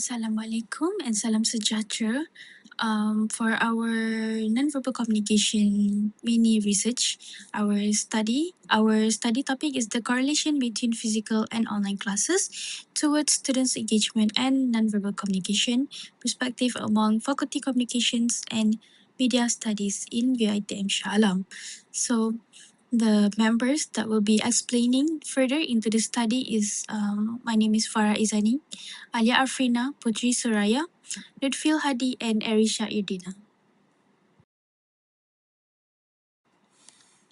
Assalamualaikum and salam sejahtera. For our non-verbal communication mini research, our study topic is the correlation between physical and online classes towards students' engagement and non-verbal communication, perspective among faculty communications and media studies in UiTM Shah. So, the members that will be explaining further into the study is my name is FARAH IZZANI, ALEYA AFRINA, PUTERI THURAYYA, Lutfil Hadi and Arisha Irdina.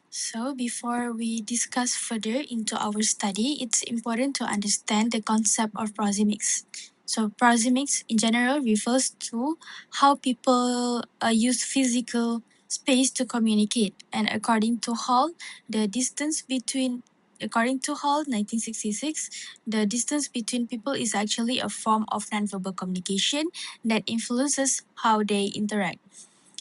So before we discuss further into our study, it's important to understand the concept of proxemics. So proxemics in general refers to how people use physical space to communicate, and according to Hall 1966, the distance between people is actually a form of nonverbal communication that influences how they interact.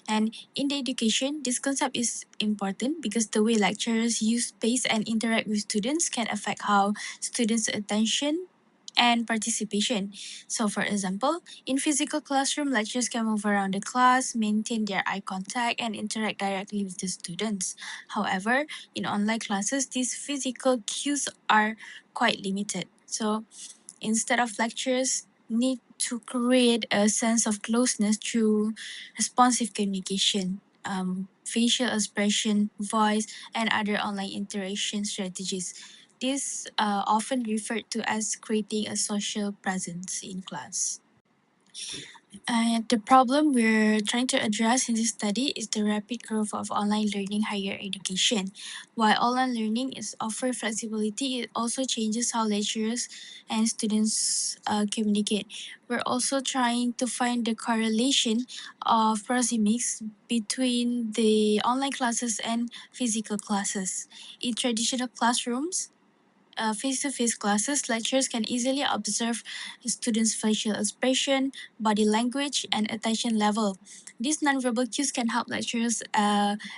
And in the education, this concept is important because the way lecturers use space and interact with students can affect how students' attention and participation. So for example, in physical classroom, lecturers can move around the class, maintain their eye contact, and interact directly with the students. However, in online classes, these physical cues are quite limited. So instead of lecturers need to create a sense of closeness through responsive communication, facial expression, voice, and other online interaction strategies. This often referred to as creating a social presence in class. The problem we're trying to address in this study is the rapid growth of online learning higher education. While online learning is offer flexibility, it also changes how lecturers and students communicate. We're also trying to find the correlation of proxemics between the online classes and physical classes. In traditional classrooms, face-to-face classes, lecturers can easily observe students' facial expression, body language, and attention level. These nonverbal cues can help lecturers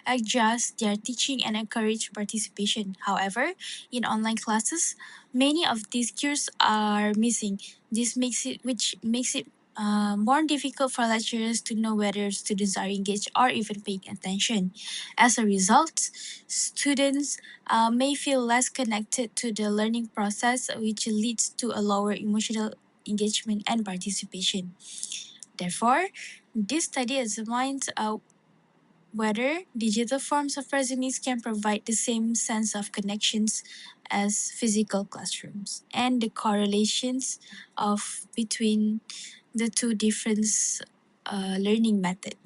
adjust their teaching and encourage participation. However, in online classes, many of these cues are missing. Which makes it more difficult for lecturers to know whether students are engaged or even paying attention. As a result, students may feel less connected to the learning process, which leads to a lower emotional engagement and participation. Therefore, this study examines whether digital forms of proxemics can provide the same sense of connections as physical classrooms and the correlations of between the two different learning methods.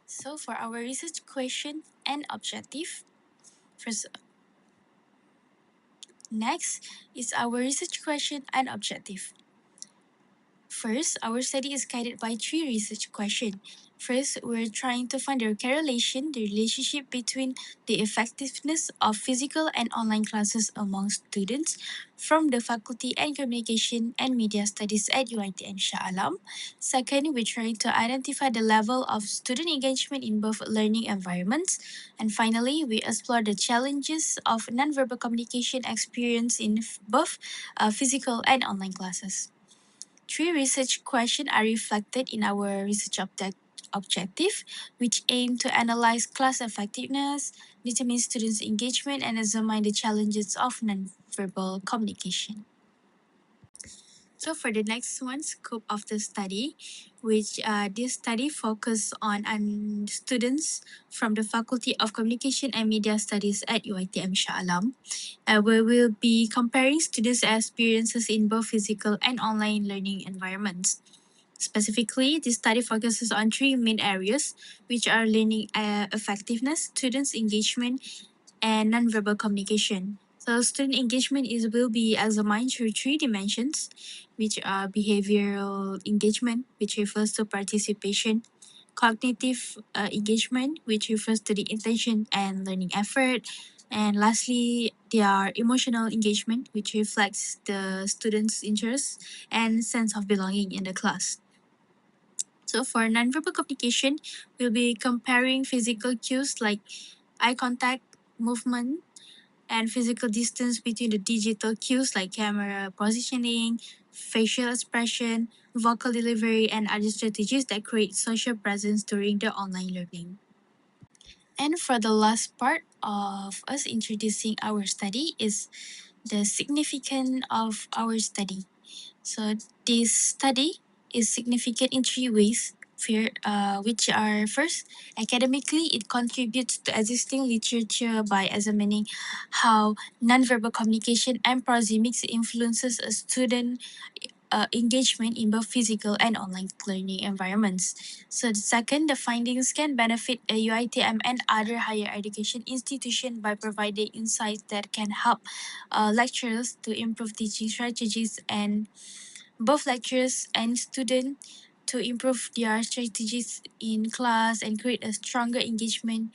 So for our research question and objective, first, next is our research question and objective. First, our study is guided by 3 research questions. First, we're trying to find the correlation, the relationship between the effectiveness of physical and online classes among students from the Faculty and Communication and Media Studies at UiTM Shah Alam. Second, we're trying to identify the level of student engagement in both learning environments. And finally, we explore the challenges of nonverbal communication experience in both physical and online classes. 3 research questions are reflected in our research objective, which aim to analyze class effectiveness, determine students' engagement, and examine the challenges of nonverbal communication. So for the next one, scope of the study, which this study focus on students from the Faculty of Communication and Media Studies at UiTM Shah Alam. We will be comparing students' experiences in both physical and online learning environments. Specifically, this study focuses on 3 main areas, which are learning effectiveness, students' engagement, and nonverbal communication. So student engagement will be examined through 3 dimensions, which are behavioral engagement, which refers to participation, cognitive engagement, which refers to the intention and learning effort, and lastly, their emotional engagement, which reflects the students' interest and sense of belonging in the class. So for nonverbal communication, we'll be comparing physical cues like eye contact, movement, and physical distance between the digital cues like camera positioning, facial expression, vocal delivery, and other strategies that create social presence during the online learning. And for the last part of us introducing our study is the significance of our study. So this study is significant in three ways, which are first, academically, it contributes to existing literature by examining how nonverbal communication and proxemics influences a student engagement in both physical and online learning environments. So the second, the findings can benefit a UiTM and other higher education institutions by providing insights that can help lecturers to improve teaching strategies and both lecturers and students to improve their strategies in class and create a stronger engagement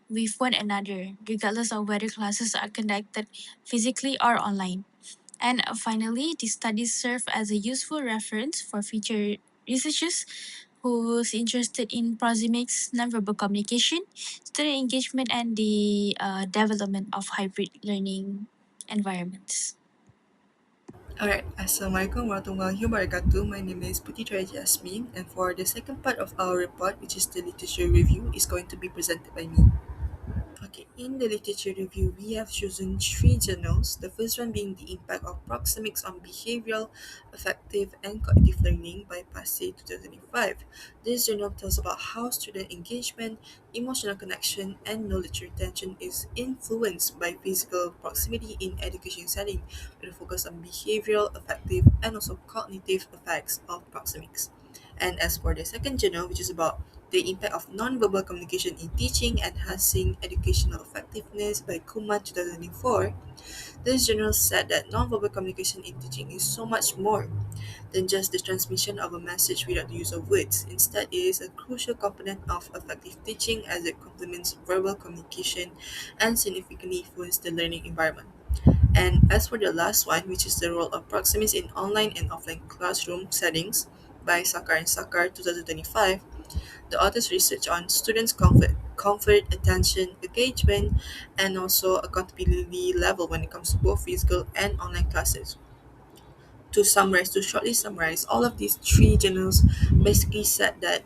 with one another, regardless of whether classes are conducted physically or online. And finally, these studies serve as a useful reference for future researchers who's interested in proxemics, nonverbal communication, student engagement, and the development of hybrid learning environments. Alright, Assalamualaikum warahmatullahi wabarakatuh. My name is PUTERI Jasmine, and for the second part of our report, which is the literature review, is going to be presented by me. Okay, in the literature review, we have chosen three journals. The first one being The Impact of Proxemics on Behavioral, Affective, and Cognitive Learning by PASE 2005. This journal tells about how student engagement, emotional connection, and knowledge retention is influenced by physical proximity in education setting, with a focus on behavioral, affective, and also cognitive effects of proxemics. And as for the second journal, which is about the impact of nonverbal communication in teaching, enhancing educational effectiveness by Kumar 2004, this journal said that nonverbal communication in teaching is so much more than just the transmission of a message without the use of words. Instead, it is a crucial component of effective teaching as it complements verbal communication and significantly influences the learning environment. And as for the last one, which is the role of proxemics in online and offline classroom settings by Sakar and Sakar 2025, the author's research on students' comfort, attention, engagement, and also accountability level when it comes to both physical and online classes. To shortly summarize, all of these three journals basically said that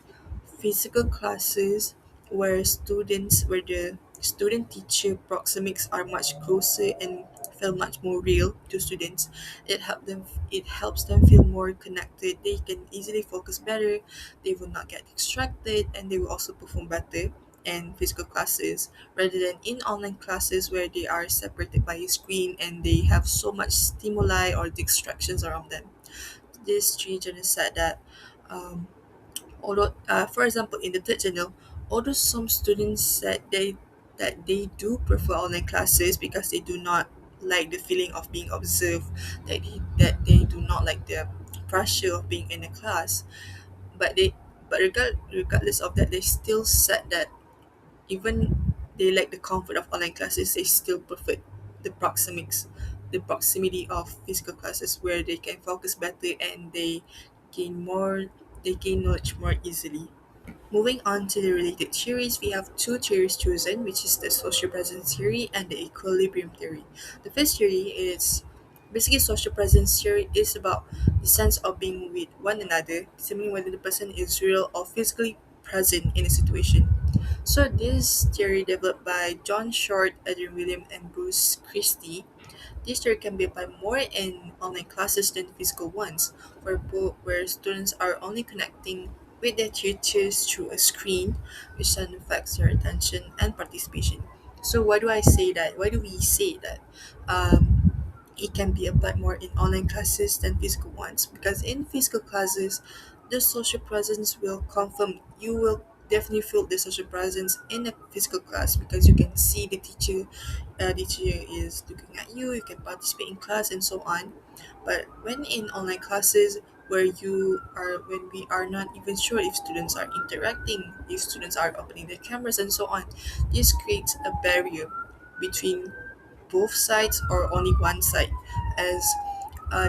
physical classes where the student teacher proxemics are much closer and feel much more real to students. It helps them feel more connected. They can easily focus better, they will not get distracted, and they will also perform better in physical classes rather than in online classes where they are separated by a screen and they have so much stimuli or distractions around them. This three journals said that um, although for example in the third journal, although some students said they do prefer online classes because they do not like the feeling of being observed, that they do not like the pressure of being in a class, but regardless of that, they still said that even they like the comfort of online classes, they still prefer the proximity of physical classes where they can focus better and gain more they gain knowledge more easily. Moving on to the related theories, we have two theories chosen, which is the social presence theory and the equilibrium theory. The first theory is basically social presence theory is about the sense of being with one another, determining whether the person is real or physically present in a situation. So this theory developed by John Short, Adrian William, and Bruce Christie. This theory can be applied more in online classes than physical ones, where students are only connecting with their tutors through a screen, which then affects their attention and participation. So why do I say that? Why do we say that? It can be applied more in online classes than physical ones, because in physical classes the social presence will confirm, you will definitely feel the social presence in a physical class because you can see the teacher is looking at you, you can participate in class and so on. But when in online classes, when we are not even sure if students are interacting, if students are opening their cameras and so on, this creates a barrier between both sides or only one side, as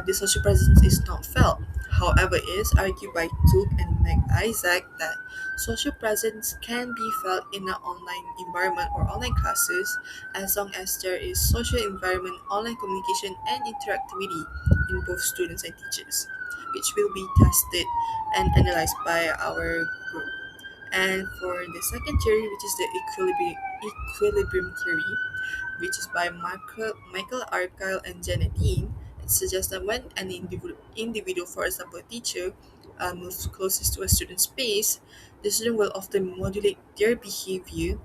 the social presence is not felt. However, it is argued by Took and Isaac that social presence can be felt in an online environment or online classes as long as there is social environment, online communication, and interactivity in both students and teachers, which will be tested and analyzed by our group. And for the second theory, which is the equilibrium theory, which is by Michael Arkyle and Janet Dean, it suggests that when an individual, for example, a teacher, moves closest to a student's space, the student will often modulate their behavior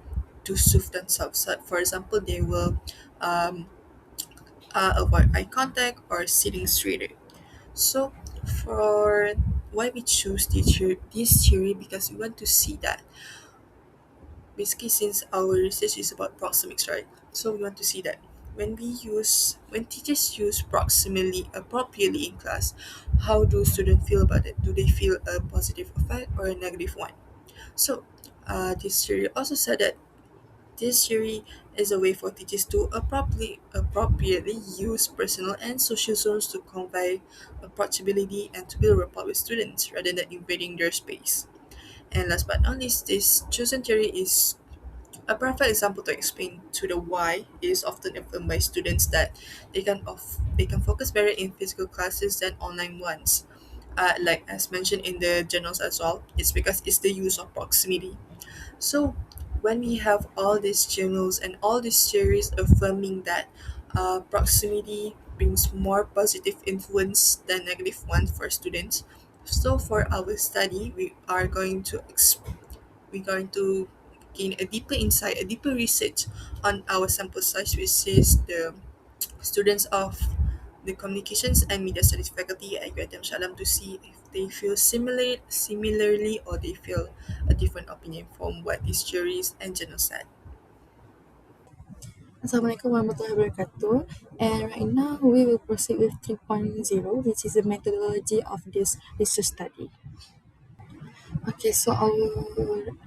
to soothe themselves. So, for example, they will um, avoid eye contact or sitting straighter. So, for why we choose this theory, because we want to see that basically since our research is about proxemics, right? So we want to see that when teachers use proximally appropriately in class, how do students feel about it? Do they feel a positive effect or a negative one? So this theory also said that this theory is a way for teachers to appropriately use personal and social zones to convey approachability and to build rapport with students rather than invading their space. And last but not least, this chosen theory is a perfect example to explain to the why is often affirmed by students that they can focus better in physical classes than online ones. Like as mentioned in the journals as well, it's because it's the use of proximity. So when we have all these journals and all these theories affirming that proximity brings more positive influence than negative one for students, so for our study, we're going to gain a deeper insight, a deeper research on our sample size, which is the students of the communications and media studies faculty at UiTM Shalam to see if they feel similarly or they feel a different opinion from what these juries and journals said. Assalamualaikum warahmatullahi wabarakatuh. And right now we will proceed with 3.0, which is the methodology of this research study. Okay, so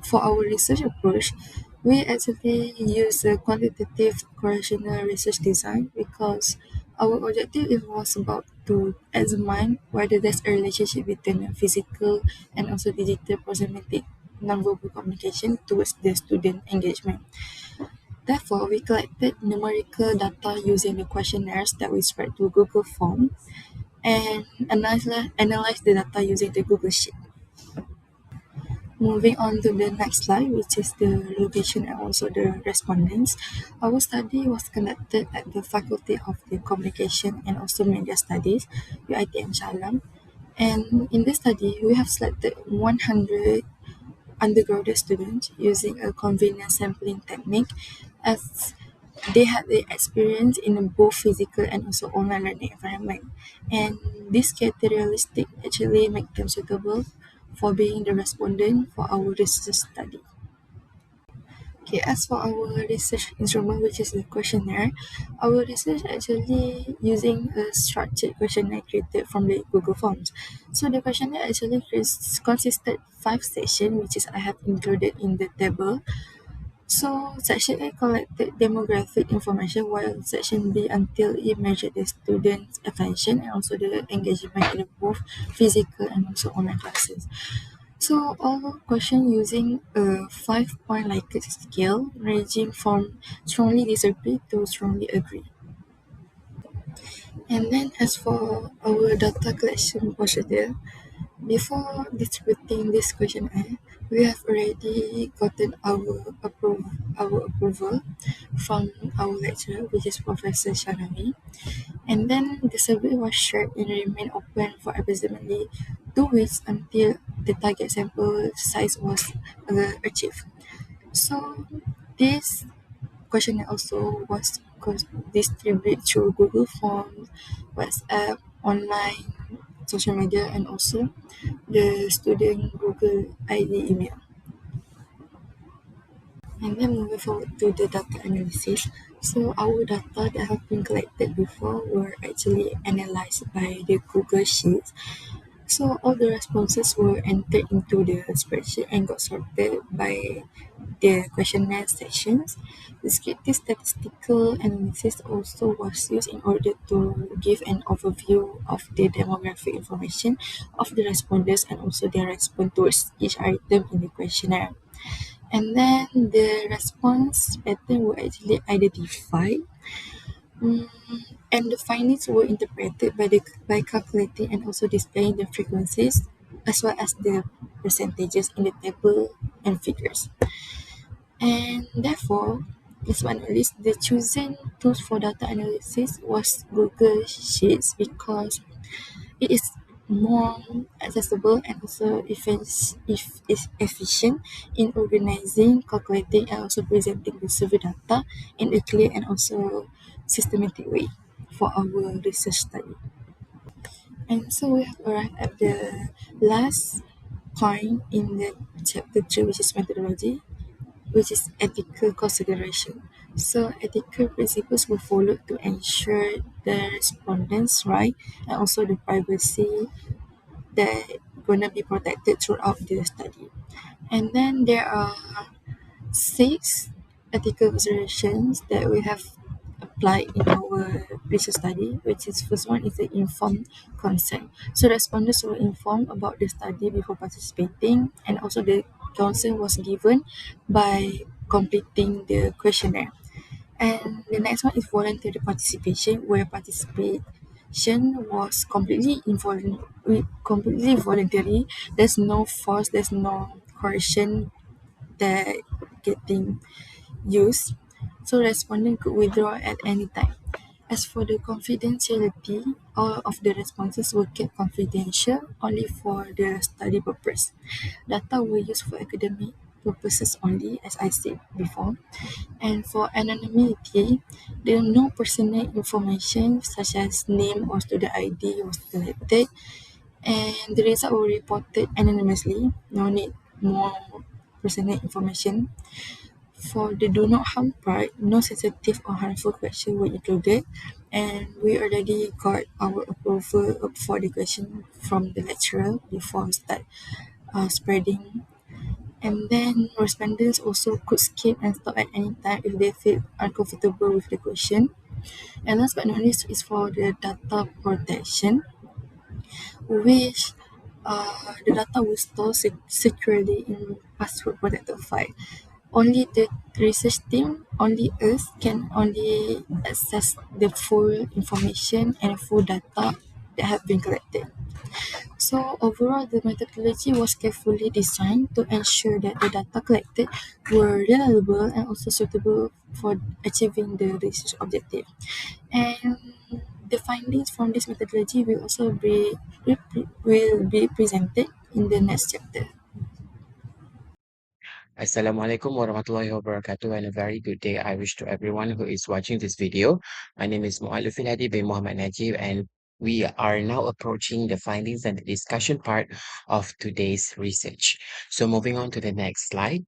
for our research approach, we actually use a quantitative correlational research design because our objective it was about to examine whether there's a relationship between the physical and also digital proximity nonverbal communication towards the student engagement. Therefore, we collected numerical data using the questionnaires that we spread to Google Form and analyzed the data using the Google Sheet. Moving on to the next slide, which is the location and also the respondents. Our study was conducted at the Faculty of the Communication and also Media Studies, UiTM Shalam. And in this study, we have selected 100 undergraduate students using a convenient sampling technique as they had the experience in both physical and also online learning environment. And this characteristic actually make them suitable for being the respondent for our research study. Okay, as for our research instrument, which is the questionnaire, our research actually using a structured questionnaire created from the Google Forms. So the questionnaire actually consisted 5 sections, which is I have included in the table. So section A collected demographic information while section B until it measured the students' attention and also the engagement in both physical and also online classes. So all question using a 5-point Likert scale ranging from strongly disagree to strongly agree. And then as for our data collection procedure, before distributing this questionnaire, we have already gotten our approval from our lecturer, which is Professor Shahnawi. And then the survey was shared and remained open for approximately 2 weeks until the target sample size was achieved. So this questionnaire also was distributed through Google Forms, WhatsApp, online, social media, and also the student Google ID email. And then moving forward to the data analysis. So our data that have been collected before were actually analyzed by the Google Sheets. So all the responses were entered into the spreadsheet and got sorted by the questionnaire sections. Descriptive statistical analysis also was used in order to give an overview of the demographic information of the respondents and also their response towards each item in the questionnaire. And then the response pattern were actually identified. Mm, and the findings were interpreted by calculating and also displaying the frequencies as well as the percentages in the table and figures. And therefore, last but not least, the chosen tools for data analysis was Google Sheets because it is more accessible and also efficient in organizing, calculating, and also presenting the survey data in a clear and also systematic way for our research study. And so we have arrived at the last point in the chapter 3, which is methodology, which is ethical consideration. So ethical principles were followed to ensure the respondents' right and also the privacy that gonna be protected throughout the study. And then there are 6 ethical considerations that we have applied in our research study, which is first one is the informed consent. So respondents were informed about the study before participating, and also the consent was given by completing the questionnaire. And the next one is voluntary participation, where participation was completely voluntary. There's no force, there's no coercion that getting used, so respondent could withdraw at any time. As for the confidentiality, all of the responses were kept confidential only for the study purpose. Data were used for academic purposes only, as I said before. And for anonymity, there are no personal information such as name or student ID was collected, and the results were reported anonymously. No need more personal information. For the do not harm part, no sensitive or harmful question were included, and we already got our approval for the question from the lecturer before we start spreading. And then respondents also could skip and stop at any time if they feel uncomfortable with the question. And last but not least is for the data protection, which the data will store securely in password protected file. Only the research team, only us, can only access the full information and full data that have been collected. So overall, the methodology was carefully designed to ensure that the data collected were reliable and also suitable for achieving the research objective. And the findings from this methodology will also will be presented in the next chapter. Assalamualaikum warahmatullahi wabarakatuh and a very good day I wish to everyone who is watching this video. My name is Mohd Hadi bin Muhammad Najib, and we are now approaching the findings and the discussion part of today's research. So moving on to the next slide.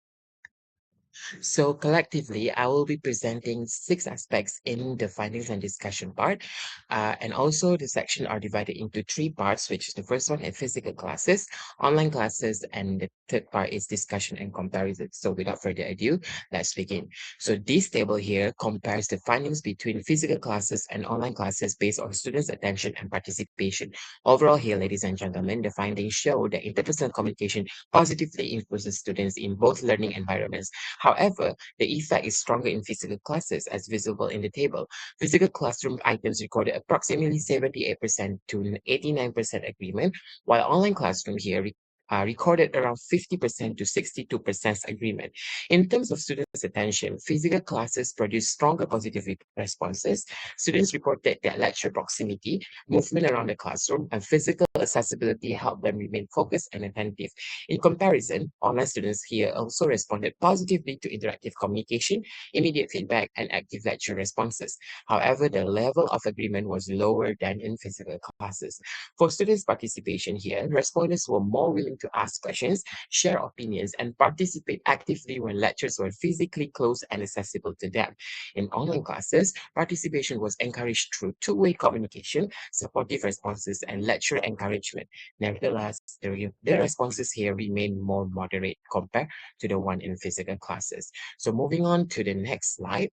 So collectively, I will be presenting 6 aspects in the findings and discussion part. And also the section are divided into 3 parts, which is the first one is physical classes, online classes, and the third part is discussion and comparison. So without further ado, let's begin. So this table here compares the findings between physical classes and online classes based on students' attention and participation. Overall here, ladies and gentlemen, the findings show that interpersonal communication positively influences students in both learning environments. However, the effect is stronger in physical classes as visible in the table. Physical classroom items recorded approximately 78% to 89% agreement, while online classroom here recorded around 50% to 62% agreement. In terms of students' attention, physical classes produce stronger positive responses. Students reported that lecture proximity, movement around the classroom, and physical accessibility helped them remain focused and attentive. In comparison, online students here also responded positively to interactive communication, immediate feedback, and active lecture responses. However, the level of agreement was lower than in physical classes. For students' participation here, respondents were more willing to ask questions, share opinions, and participate actively when lectures were physically close and accessible to them. In online classes, participation was encouraged through two-way communication, supportive responses, and lecture encouragement. Nevertheless, the responses here remain more moderate compared to the one in physical classes. So moving on to the next slide.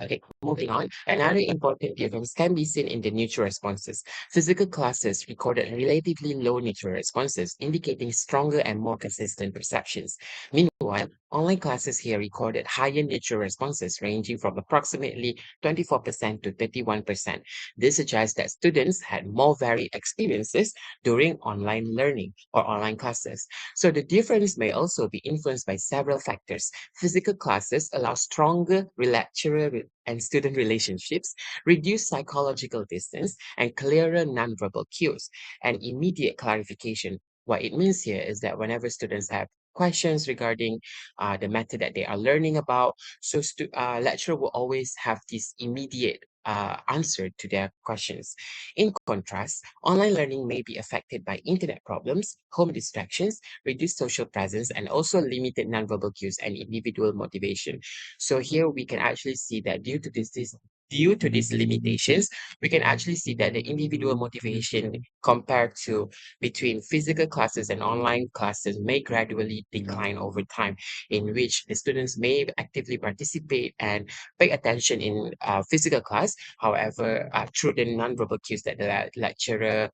Okay, moving on. Another important difference can be seen in the neutral responses. Physical classes recorded relatively low neutral responses, indicating stronger and more consistent perceptions. Meanwhile, online classes here recorded higher neutral responses, ranging from approximately 24% to 31%. This suggests that students had more varied experiences during online learning or online classes. So the difference may also be influenced by several factors. Physical classes allow stronger lecturer and student relationships, reduce psychological distance, and clearer nonverbal cues, and immediate clarification. What it means here is that whenever students have questions regarding the method that they are learning about, so lecturer will always have this immediate answer to their questions. In contrast, online learning may be affected by internet problems, home distractions, reduced social presence, and also limited nonverbal cues and individual motivation. So here we can actually see that due to these limitations, we can actually see that the individual motivation compared to between physical classes and online classes may gradually decline over time, in which the students may actively participate and pay attention in physical class. However, through the nonverbal cues that the lecturer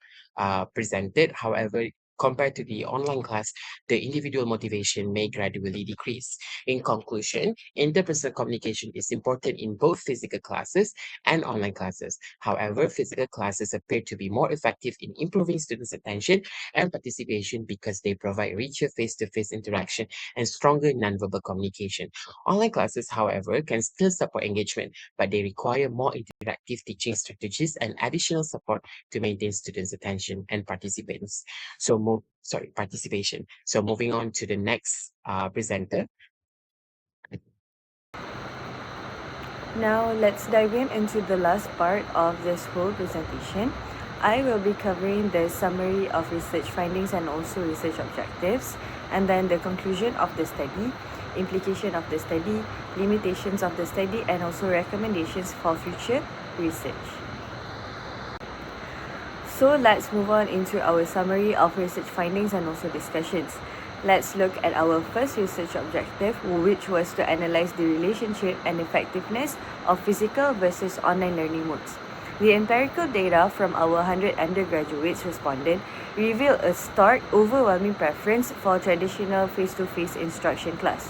presented, however, compared to the online class, the individual motivation may gradually decrease. In conclusion, interpersonal communication is important in both physical classes and online classes. However, physical classes appear to be more effective in improving students' attention and participation because they provide richer face-to-face interaction and stronger nonverbal communication. Online classes, however, can still support engagement, but they require more interactive teaching strategies and additional support to maintain students' attention and participation. So moving on to the next presenter. Now let's dive into the last part of this whole presentation. I will be covering the summary of research findings and also research objectives, and then the conclusion of the study, implication of the study, limitations of the study, and also recommendations for future research. So let's move on into our summary of research findings and also discussions. Let's look at our first research objective, which was to analyze the relationship and effectiveness of physical versus online learning modes. The empirical data from our 100 undergraduates responded revealed a stark, overwhelming preference for traditional face-to-face instruction class.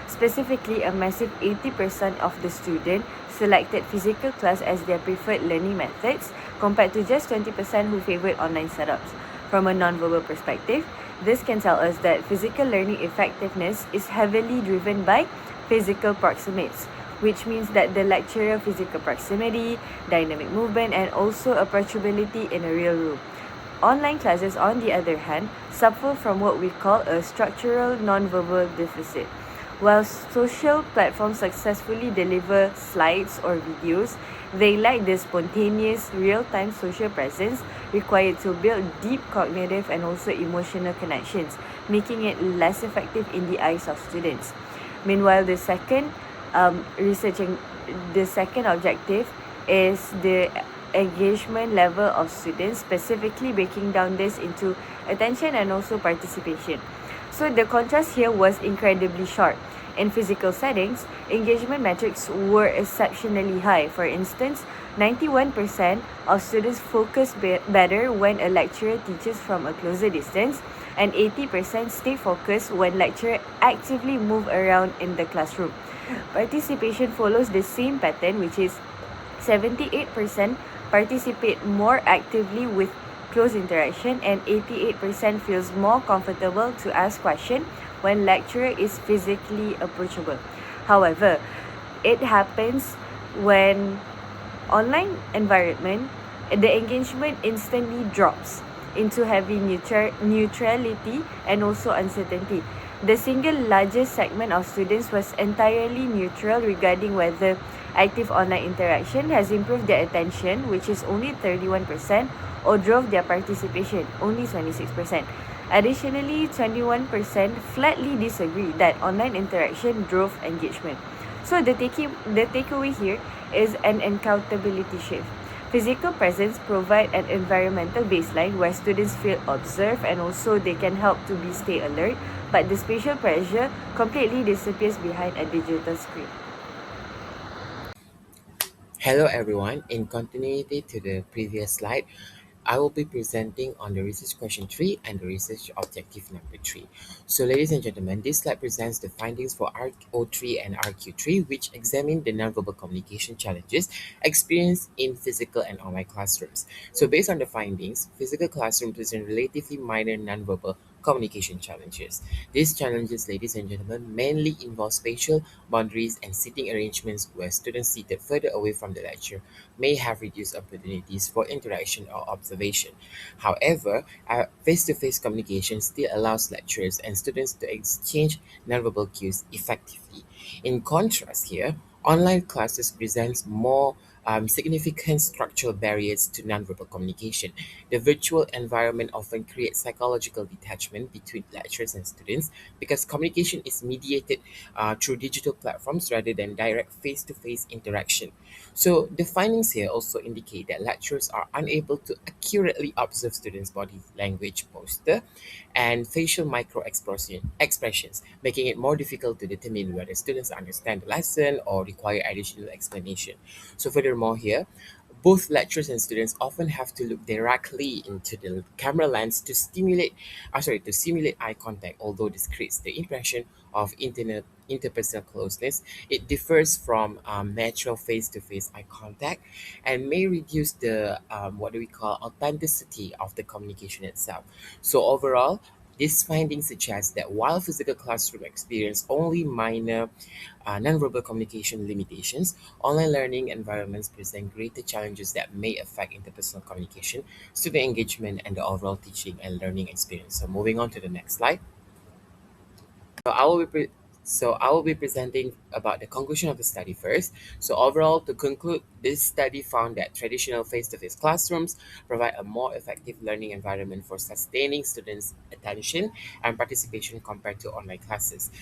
Specifically, a massive 80% of the students selected physical class as their preferred learning methods, compared to just 20% who favored online setups. From a non-verbal perspective, this can tell us that physical learning effectiveness is heavily driven by physical proxemics, which means that the lecturer physical proximity, dynamic movement, and also approachability in a real room. Online classes, on the other hand, suffer from what we call a structural non-verbal deficit. While social platforms successfully deliver slides or videos, they lack the spontaneous, real-time social presence required to build deep cognitive and also emotional connections, making it less effective in the eyes of students. Meanwhile, the second objective is the engagement level of students, specifically breaking down this into attention and also participation. So the contrast here was incredibly sharp. In physical settings, engagement metrics were exceptionally high. For instance, 91% of students focus better when a lecturer teaches from a closer distance, and 80% stay focused when lecturer actively move around in the classroom. Participation follows the same pattern, which is 78% participate more actively with close interaction, and 88% feels more comfortable to ask questions when lecturer is physically approachable. However, it happens when online environment, the engagement instantly drops into heavy neutrality and also uncertainty. The single largest segment of students was entirely neutral regarding whether active online interaction has improved their attention, which is only 31%, or drove their participation, only 26%. Additionally, 21% flatly disagree that online interaction drove engagement. So the takeaway here is an accountability shift. Physical presence provide an environmental baseline where students feel observed and also they can help to be stay alert, but the spatial pressure completely disappears behind a digital screen. Hello everyone. In continuity to the previous slide, I will be presenting on the research question 3 and the research objective number 3. So ladies and gentlemen, this slide presents the findings for RO3 and RQ3, which examine the nonverbal communication challenges experienced in physical and online classrooms. So based on the findings, physical classrooms present relatively minor nonverbal communication challenges. These challenges, ladies and gentlemen, mainly involve spatial boundaries and seating arrangements where students seated further away from the lecture may have reduced opportunities for interaction or observation. However, face-to-face communication still allows lecturers and students to exchange nonverbal cues effectively. In contrast here, online classes presents more significant structural barriers to nonverbal communication. The virtual environment often creates psychological detachment between lecturers and students because communication is mediated through digital platforms rather than direct face-to-face interaction. So the findings here also indicate that lecturers are unable to accurately observe students' body language, posture, and facial expressions, making it more difficult to determine whether students understand the lesson or require additional explanation. So furthermore here, both lecturers and students often have to look directly into the camera lens to simulate eye contact. Although this creates the impression of interpersonal closeness, it differs from natural face-to-face eye contact and may reduce the what do we call authenticity of the communication itself. So overall, these findings suggest that while physical classroom experience only minor nonverbal communication limitations, online learning environments present greater challenges that may affect interpersonal communication, student engagement, and the overall teaching and learning experience. So moving on to the next slide. So I will be presenting about the conclusion of the study first. So overall, to conclude, this study found that traditional face-to-face classrooms provide a more effective learning environment for sustaining students' attention and participation compared to online classes.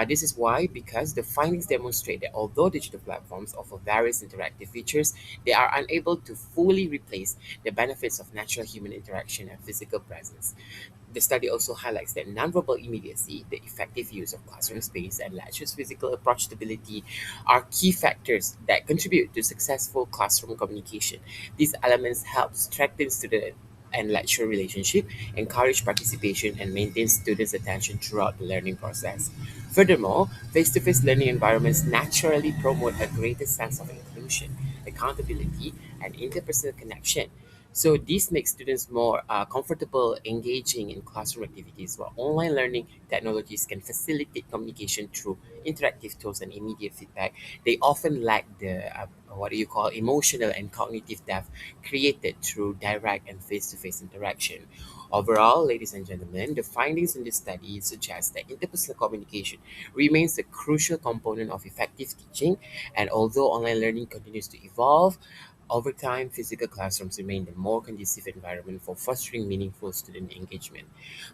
This is why, because the findings demonstrate that although digital platforms offer various interactive features, they are unable to fully replace the benefits of natural human interaction and physical presence. The study also highlights that nonverbal immediacy, the effective use of classroom space, and lectures' physical approachability are key factors that contribute to successful classroom communication. These elements help strengthen student and lecturer relationship, encourage participation, and maintain students' attention throughout the learning process. Furthermore, face-to-face learning environments naturally promote a greater sense of inclusion, accountability, and interpersonal connection. So this makes students more comfortable engaging in classroom activities, while online learning technologies can facilitate communication through interactive tools and immediate feedback. They often lack the what do you call emotional and cognitive depth created through direct and face-to-face interaction. Overall, ladies and gentlemen, the findings in this study suggest that interpersonal communication remains a crucial component of effective teaching, and although online learning continues to evolve, over time, physical classrooms remain the more conducive environment for fostering meaningful student engagement.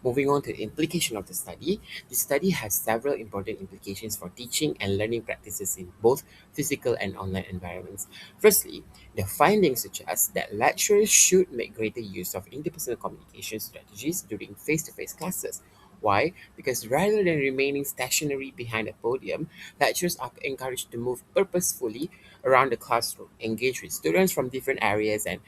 Moving on to the implication of the study has several important implications for teaching and learning practices in both physical and online environments. Firstly, the findings suggest that lecturers should make greater use of interpersonal communication strategies during face-to-face classes. Why? Because rather than remaining stationary behind a podium, lecturers are encouraged to move purposefully around the classroom, engage with students from different areas, and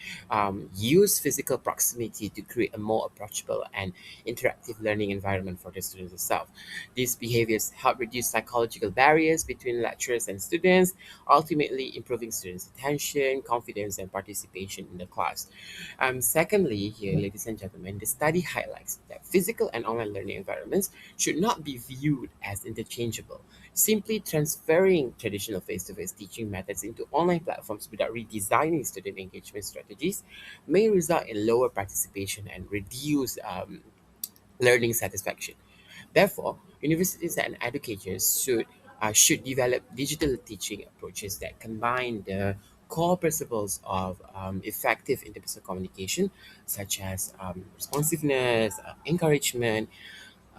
use physical proximity to create a more approachable and interactive learning environment for the students themselves. These behaviors help reduce psychological barriers between lecturers and students, ultimately improving students' attention, confidence, and participation in the class. Secondly, here, ladies and gentlemen, the study highlights that physical and online learning environments should not be viewed as interchangeable. Simply transferring traditional face-to-face teaching methods into online platforms without redesigning student engagement strategies may result in lower participation and reduce learning satisfaction. Therefore, universities and educators should develop digital teaching approaches that combine the core principles of effective interpersonal communication, such as responsiveness, encouragement,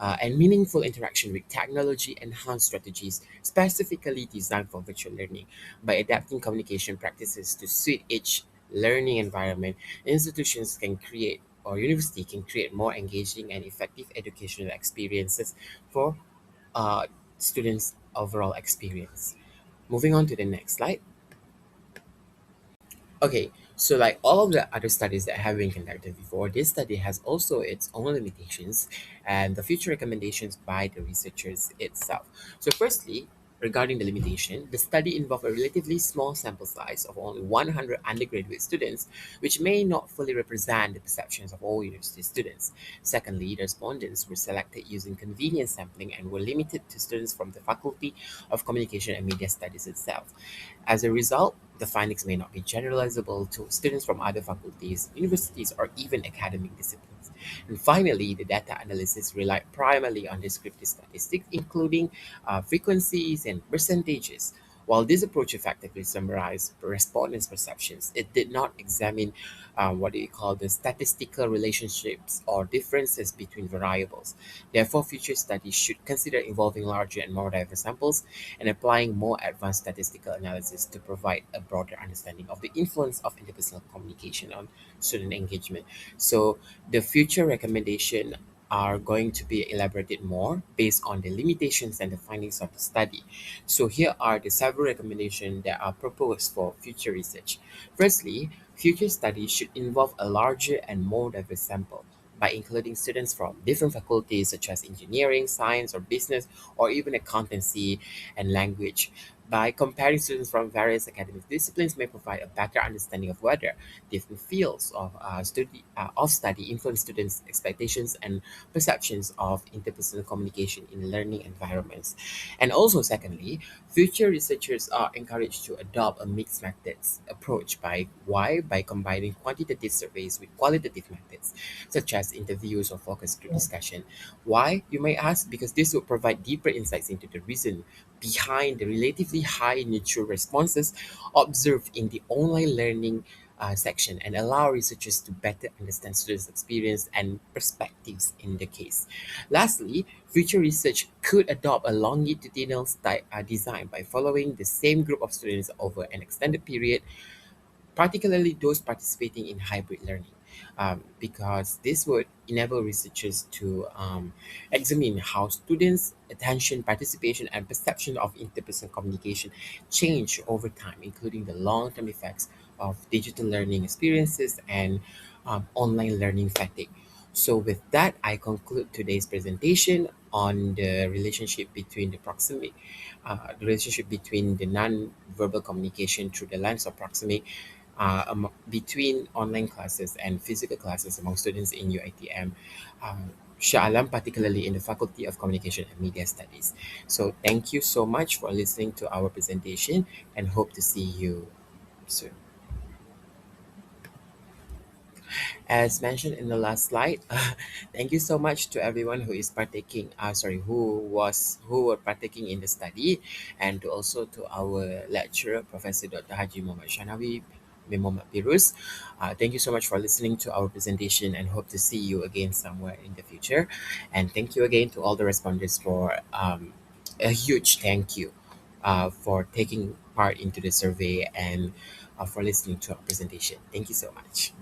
and meaningful interaction with technology enhanced strategies specifically designed for virtual learning. By adapting communication practices to suit each learning environment, institutions can create or university can create more engaging and effective educational experiences for uh, students' overall experience. Moving on to the next slide. Okay, so like all of the other studies that have been conducted before, this study has also its own limitations and the future recommendations by the researchers itself. So, firstly, regarding the limitation, the study involved a relatively small sample size of only 100 undergraduate students, which may not fully represent the perceptions of all university students. Secondly, the respondents were selected using convenience sampling and were limited to students from the Faculty of Communication and Media Studies itself. As a result, the findings may not be generalizable to students from other faculties, universities, or even academic disciplines. And finally, the data analysis relied primarily on descriptive statistics, including frequencies and percentages. While this approach effectively summarized respondents' perceptions, it did not examine what do you call the statistical relationships or differences between variables. Therefore, future studies should consider involving larger and more diverse samples and applying more advanced statistical analysis to provide a broader understanding of the influence of interpersonal communication on student engagement. So, the future recommendation are going to be elaborated more based on the limitations and the findings of the study. So here are the several recommendations that are proposed for future research. Firstly, future studies should involve a larger and more diverse sample by including students from different faculties such as engineering, science, or business, or even accountancy and language. By comparing students from various academic disciplines may provide a better understanding of whether different fields of study influence students' expectations and perceptions of interpersonal communication in learning environments. And also, secondly, future researchers are encouraged to adopt a mixed methods approach by combining quantitative surveys with qualitative methods, such as interviews or focus group discussion. Why, you may ask? Because this will provide deeper insights into the reason behind the relatively high neutral responses observed in the online learning section and allow researchers to better understand students' experience and perspectives in the case. Lastly, future research could adopt a longitudinal design by following the same group of students over an extended period, particularly those participating in hybrid learning, because this would enable researchers to examine how students' attention, participation, and perception of interpersonal communication change over time, including the long-term effects of digital learning experiences and online learning fatigue. So, with that, I conclude today's presentation on the relationship between the relationship between the non-verbal communication through the lens of proximity between online classes and physical classes among students in UiTM, Shah Alam, particularly in the Faculty of Communication and Media Studies. So, thank you so much for listening to our presentation and hope to see you soon. As mentioned in the last slide, thank you so much to everyone who is partaking. Who were partaking in the study, and also to our lecturer, Professor Dr. Haji Muhammad Shahnawi bin Muhammad Pirus. Thank you so much for listening to our presentation, and hope to see you again somewhere in the future. And thank you again to all the respondents for a huge thank you for taking part into the survey and for listening to our presentation. Thank you so much.